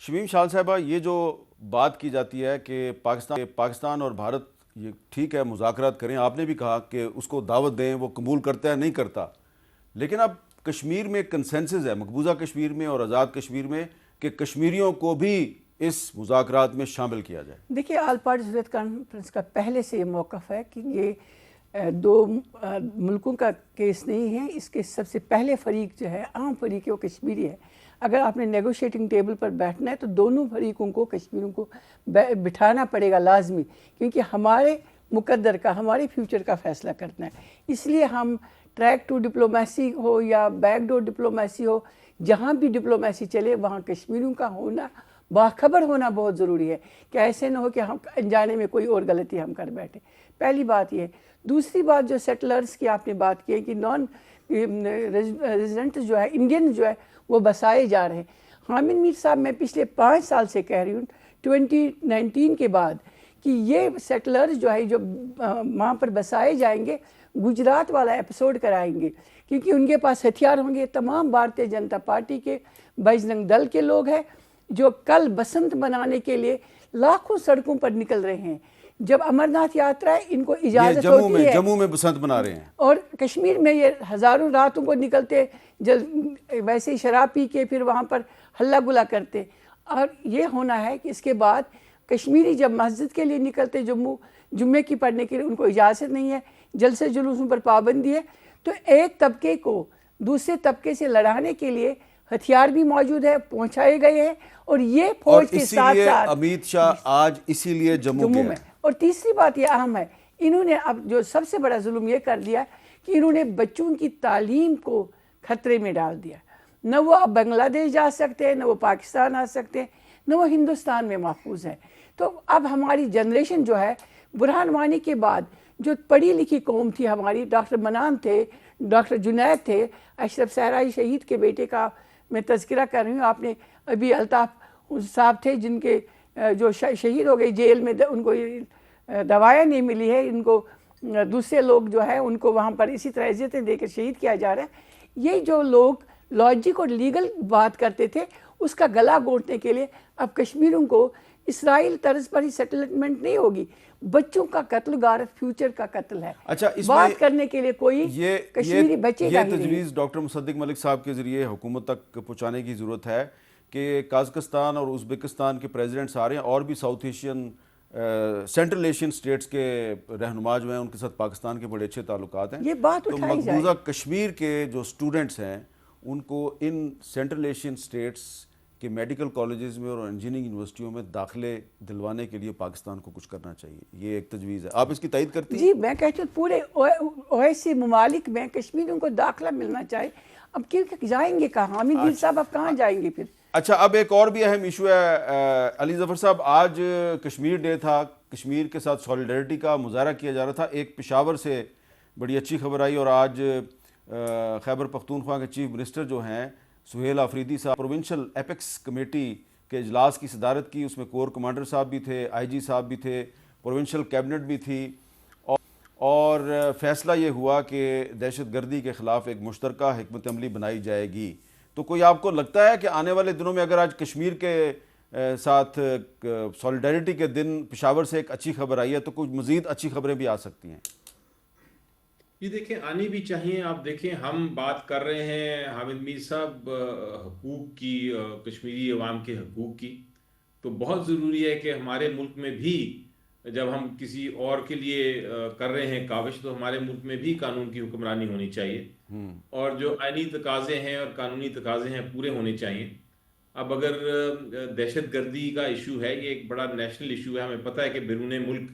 شمیم شال صاحبہ، یہ جو بات کی جاتی ہے کہ پاکستان اور بھارت یہ ٹھیک ہے مذاکرات کریں، آپ نے بھی کہا کہ اس کو دعوت دیں، وہ قبول کرتا ہے نہیں کرتا، لیکن اب کشمیر میں کنسنسس ہے، مقبوضہ کشمیر میں اور آزاد کشمیر میں، کہ کشمیریوں کو بھی اس مذاکرات میں شامل کیا جائے۔ دیکھیے، آل پارٹیز ویت کانفرنس کا پہلے سے یہ موقف ہے کہ یہ دو ملکوں کا کیس نہیں ہے، اس کے سب سے پہلے فریق جو ہے، عام فریق ہے، وہ کشمیری ہے۔ اگر آپ نے نیگوشیٹنگ ٹیبل پر بیٹھنا ہے تو دونوں فریقوں کو، کشمیریوں کو بٹھانا پڑے گا لازمی، کیونکہ ہمارے مقدر کا، ہمارے فیوچر کا فیصلہ کرنا ہے۔ اس لیے ہم ٹریک ٹو ڈپلومیسی ہو یا بیک ڈور ڈپلومیسی ہو، جہاں بھی ڈپلومیسی چلے وہاں کشمیریوں کا ہونا، باخبر ہونا بہت ضروری ہے، کہ ایسے نہ ہو کہ ہم انجانے میں کوئی اور غلطی ہم کر بیٹھے۔ پہلی بات یہ ہے۔ دوسری بات جو سیٹلرز کی آپ نے بات کی ہے کہ نان ریزیڈنٹ جو ہے، انڈین جو ہے، وہ بسائے جا رہے ہیں۔ حامد میر صاحب، میں پچھلے 5 سال سے کہہ رہی ہوں 2019 کے بعد، کہ یہ سیٹلرز جو ہے، جو وہاں پر بسائے جائیں گے، گجرات والا ایپیسوڈ کرائیں گے، کیونکہ ان کے پاس ہتھیار ہوں گے۔ تمام بھارتیہ جنتا پارٹی کے، بجرنگ دل کے لوگ ہیں، جو کل بسنت منانے کے لیے لاکھوں سڑکوں پر نکل رہے ہیں۔ جب امرناتھ یاترا ہے، ان کو اجازت ہوتی ہے، جموں میں بسنت منا رہے ہیں، اور کشمیر میں یہ ہزاروں راتوں کو نکلتے، ویسے ہی شراب پی کے پھر وہاں پر ہلہ گلا کرتے۔ اور یہ ہونا ہے کہ اس کے بعد کشمیری جب مسجد کے لیے نکلتے، جمعے کی پڑھنے کے لیے، ان کو اجازت نہیں ہے، جلسے جلوسوں پر پابندی ہے۔ تو ایک طبقے کو دوسرے طبقے سے لڑانے کے لیے ہتھیار بھی موجود ہے، پہنچائے گئے ہیں، اور یہ فوج کے ساتھ ساتھ امیت شاہ آج اسی لیے جموں میں۔ اور تیسری بات یہ اہم ہے، انہوں نے اب جو سب سے بڑا ظلم یہ کر دیا کہ انہوں نے بچوں کی تعلیم کو خطرے میں ڈال دیا۔ نہ وہ اب بنگلہ دیش جا سکتے ہیں، نہ وہ پاکستان آ سکتے ہیں، نہ وہ ہندوستان میں محفوظ ہیں۔ تو اب ہماری جنریشن جو ہے، برہان وانی کے بعد جو پڑھی لکھی قوم تھی ہماری، ڈاکٹر منان تھے، ڈاکٹر جنید تھے، اشرف صحرائی شہید کے بیٹے کا میں تذکرہ کر رہی ہوں، آپ نے ابھی الطاف صاحب تھے جن کے جو شہید ہو گئے جیل میں، ان کو دوائیں نہیں ملی ہے، ان کو دوسرے لوگ جو ہے ان کو وہاں پر اسی طرح عزتیں دے کر شہید کیا جا رہا ہے۔ یہ جو لوگ لاجک اور لیگل بات کرتے تھے، اس کا گلا گھونٹنے کے لیے اب کشمیریوں کو اسرائیل طرز پر ہی سیٹلمنٹ نہیں ہوگی، بچوں کا قتل غارت فیوچر کا قتل ہے۔ اچھا، اس بات کرنے کے لیے کوئی کشمیری بچے گا یہ تجویز ڈاکٹر مصدق ملک صاحب کے ذریعے حکومت تک پہنچانے کی ضرورت ہے کہ قازقستان اور ازبکستان کے پریزیڈنٹس آ رہے ہیں، اور بھی South Asian, Central Asian states کے رہنما جو ہیں، ان کے ساتھ پاکستان کے بڑے اچھے تعلقات ہیں۔ یہ بات تو اٹھائی جائے۔ مقبوضہ کشمیر کے جو اسٹوڈنٹس ہیں، ان کو ان سینٹرل ایشین سٹیٹس کہ میڈیکل کالجز میں اور انجینئرنگ یونیورسٹیوں میں داخلے دلوانے کے لیے پاکستان کو کچھ کرنا چاہیے، یہ ایک تجویز ہے۔ آپ اس کی تائید کرتی ہیں؟ جی، میں کہتی ہوں پورے اویسی ممالک میں کشمیریوں کو داخلہ ملنا چاہیے۔ اب کیونکہ جائیں گے کہاں؟ حامد میر صاحب اب کہاں جائیں گے پھر؟ اچھا، اب ایک اور بھی اہم ایشو ہے علی ظفر صاحب، آج کشمیر ڈے تھا، کشمیر کے ساتھ سولیڈرٹی کا مظاہرہ کیا جا رہا تھا۔ ایک پشاور سے بڑی اچھی خبر آئی، اور آج خیبر پختونخوا کے چیف منسٹر جو ہیں سہیل آفریدی صاحب، پروونشل ایپیکس کمیٹی کے اجلاس کی صدارت کی۔ اس میں کور کمانڈر صاحب بھی تھے، آئی جی صاحب بھی تھے، پروونشل کیبنٹ بھی تھی، اور فیصلہ یہ ہوا کہ دہشت گردی کے خلاف ایک مشترکہ حکمت عملی بنائی جائے گی۔ تو کوئی آپ کو لگتا ہے کہ آنے والے دنوں میں اگر آج کشمیر کے ساتھ سولیڈرٹی کے دن پشاور سے ایک اچھی خبر آئی ہے، تو کچھ مزید اچھی خبریں بھی آ سکتی ہیں؟ یہ دیکھیں، آنی بھی چاہیے۔ آپ دیکھیں، ہم بات کر رہے ہیں حامد میر صاحب حقوق کی، کشمیری عوام کے حقوق کی، تو بہت ضروری ہے کہ ہمارے ملک میں بھی جب ہم کسی اور کے لیے کر رہے ہیں کاوش، تو ہمارے ملک میں بھی قانون کی حکمرانی ہونی چاہیے، اور جو آئینی تقاضے ہیں اور قانونی تقاضے ہیں پورے ہونے چاہیے۔ اب اگر دہشت گردی کا ایشو ہے، یہ ایک بڑا نیشنل ایشو ہے، ہمیں پتہ ہے کہ بیرون ملک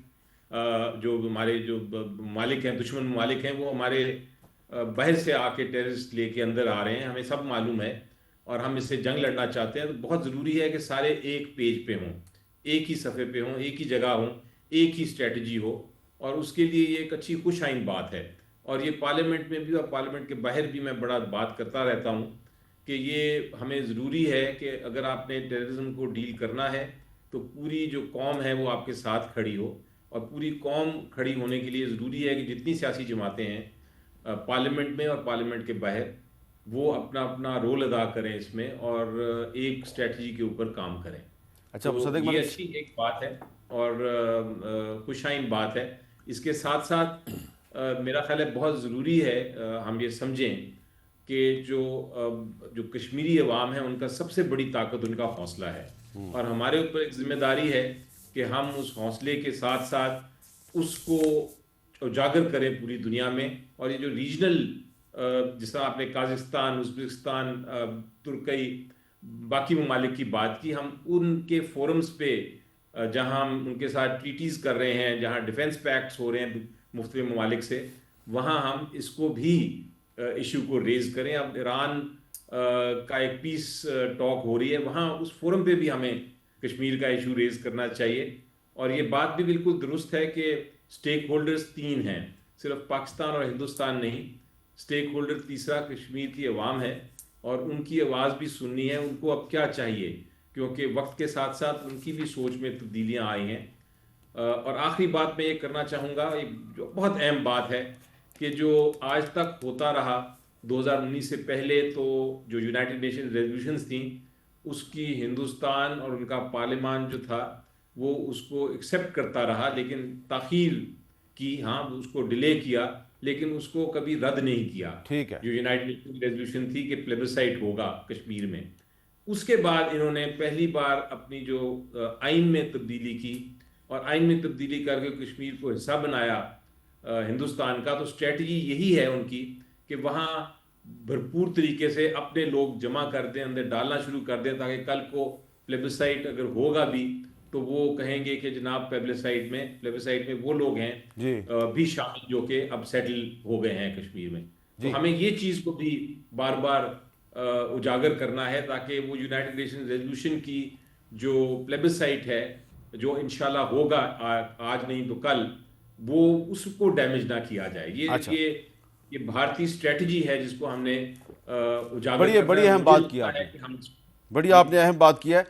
جو ہمارے جو ممالک ہیں، دشمن ممالک ہیں، وہ ہمارے باہر سے آ کے ٹیررسٹ لے کے اندر آ رہے ہیں، ہمیں سب معلوم ہے، اور ہم اس سے جنگ لڑنا چاہتے ہیں۔ تو بہت ضروری ہے کہ سارے ایک پیج پہ ہوں، ایک ہی صفحے پہ ہوں، ایک ہی جگہ ہوں، ایک ہی اسٹریٹجی ہو، اور اس کے لیے یہ ایک اچھی خوش آئند بات ہے۔ اور یہ پارلیمنٹ میں بھی اور پارلیمنٹ کے باہر بھی میں بڑا بات کرتا رہتا ہوں کہ یہ ہمیں ضروری ہے کہ اگر آپ نے ٹیررزم کو ڈیل کرنا ہے تو پوری جو قوم ہے وہ آپ کے ساتھ کھڑی ہو، اور پوری قوم کھڑی ہونے کے لیے ضروری ہے کہ جتنی سیاسی جماعتیں ہیں پارلیمنٹ میں اور پارلیمنٹ کے باہر، وہ اپنا اپنا رول ادا کریں اس میں اور ایک اسٹریٹجی کے اوپر کام کریں. اچھا تو صدیق یہ ملک، اچھی ایک بات ہے اور خوشائن بات ہے. اس کے ساتھ ساتھ میرا خیال ہے بہت ضروری ہے ہم یہ سمجھیں کہ جو کشمیری عوام ہے ان کا سب سے بڑی طاقت ان کا حوصلہ ہے، اور ہمارے اوپر ایک ذمہ داری ہے کہ ہم اس حوصلے کے ساتھ ساتھ اس کو اجاگر کریں پوری دنیا میں. اور یہ جو ریجنل جس طرح آپ نے قازقستان، ازبکستان، ترکی، باقی ممالک کی بات کی، ہم ان کے فورمز پہ جہاں ہم ان کے ساتھ ٹریٹیز کر رہے ہیں، جہاں ڈیفنس پیکٹس ہو رہے ہیں مختلف ممالک سے، وہاں ہم اس کو بھی ایشو کو ریز کریں. اب ایران کا ایک پیس ٹاک ہو رہی ہے، وہاں اس فورم پہ بھی ہمیں کشمیر کا ایشو ریز کرنا چاہیے. اور یہ بات بھی بالکل درست ہے کہ سٹیک ہولڈرز 3 ہیں، صرف پاکستان اور ہندوستان نہیں. سٹیک ہولڈر تیسرا کشمیر کی عوام ہے اور ان کی آواز بھی سننی ہے. ان کو اب کیا چاہیے، کیونکہ وقت کے ساتھ ساتھ ان کی بھی سوچ میں تبدیلیاں آئی ہیں. اور آخری بات میں یہ کرنا چاہوں گا، جو بہت اہم بات ہے کہ جو آج تک ہوتا رہا 2019 سے پہلے، تو جو یونائٹڈ نیشن ریزولوشنز تھیں اس کی ہندوستان اور ان کا پارلیمان جو تھا وہ اس کو ایکسیپٹ کرتا رہا، لیکن تاخیر کی، ہاں اس کو ڈیلے کیا، لیکن اس کو کبھی رد نہیں کیا. ٹھیک ہے. جو یونائٹڈ نیشن ریزولوشن تھی کہ پلیبسائٹ ہوگا کشمیر میں، اس کے بعد انہوں نے پہلی بار اپنی جو آئین میں تبدیلی کی اور آئین میں تبدیلی کر کے کشمیر کو حصہ بنایا ہندوستان کا. تو اسٹریٹجی یہی ہے ان کی کہ وہاں بھرپور طریقے سے اپنے لوگ جمع کر دیں، اندر ڈالنا شروع کر دیں، تاکہ کل کو پلیبسائٹ اگر ہوگا بھی تو وہ کہیں گے کہ جناب پلیبسائٹ میں وہ لوگ ہیں جی بھی شامل جو کہ اب سیٹل ہو گئے ہیں کشمیر میں. جی تو ہمیں یہ چیز کو بھی بار بار اجاگر کرنا ہے تاکہ وہ یونائٹڈ نیشن ریزولوشن کی جو پلیبسائٹ ہے، جو انشاءاللہ ہوگا آج نہیں تو کل، وہ اس کو ڈیمیج نہ کیا جائے. اچھا، یہ بھارتی اسٹریٹجی ہے جس کو ہم نے اجاگر بڑی کرنا ہے. اہم مجھے بات کی لگتا آپ ہے نے، کہ ہم بڑی جی آپ نے اہم بات کی ہے.